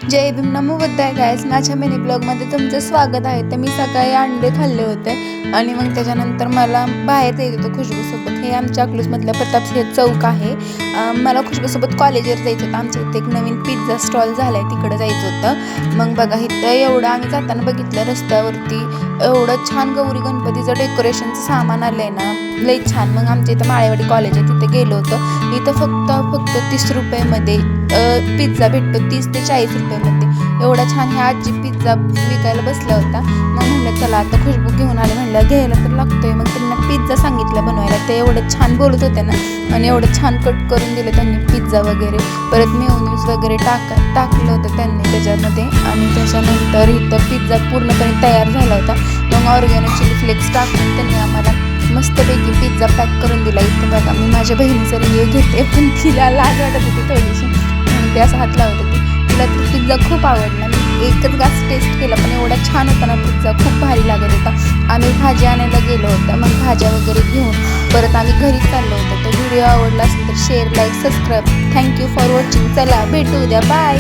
जय भीम नमो बुद्धाय गाईस, माझ्या मिनी ब्लॉगमध्ये तुमचं स्वागत आहे. तर मी सकाळी अंडे खाल्ले होते आणि मग त्याच्यानंतर मला बाहेर जायचं होतं खुशबूसोबत. हे आमच्या अकलूजमधल्या प्रतापसिंह चौक आहे. मला खुशबूसोबत कॉलेजवर जायचं होतं. आमच्या इथे एक नवीन पिझ्झा स्टॉल झाला आहे, तिकडं जायचं होतं. मग बघा इथं एवढं आम्ही जाताना बघितलं रस्त्यावरती एवढं छान गौरी गणपतीचं डेकोरेशनचं सामान आलं आहे ना, लई छान. मग आमच्या इथं माळेवाडी कॉलेज आहे, तिथे गेलो होतो. इथं फक्त 30 रुपयामध्ये पिझ्झा भेटतो, 30 ते 40 रुपयामध्ये. एवढा छान ह्या आजी पिझ्झा विकायला बसला होता. मग म्हणलं चला आता खुशबू घेऊन आले, म्हणलं घ्यायला तर लागतोय. मग त्यांना पिझ्झा सांगितलं बनवायला. ते एवढं छान बोलत होते ना आणि एवढं छान कट करून दिलं त्यांनी पिझ्झा वगैरे. परत मेयोनीज वगैरे टाकलं होतं त्यांनी त्याच्यामध्ये. आणि त्याच्यानंतर इथं पिझ्झा पूर्णपणे तयार झाला होता. मग ऑर्गॅनिक चिली फ्लेक्स टाकून त्यांनी आम्हाला मस्तपैकी पिझ्झा पॅक करून दिला. इथं बघा मी माझ्या बहिणीचा रिव्ह्यू घेते, पण तिला लाज वाटत होती थोडीशी म्हणून ते असं हात लावत होती. तिला तर पिझ्झा खूप आवडला. मी एकच घास टेस्ट केला, पण एवढा छान होता ना पिझ्झा, खूप भारी लागत होता. आम्ही भाजी आणायला गेलो होतो. मग भाज्या वगैरे घेऊन परत आम्ही घरी चाललो होतो. तर व्हिडिओ आवडला असेल तर share, like, subscribe. Thank you for watching. चला भेटू उद्या, बाय.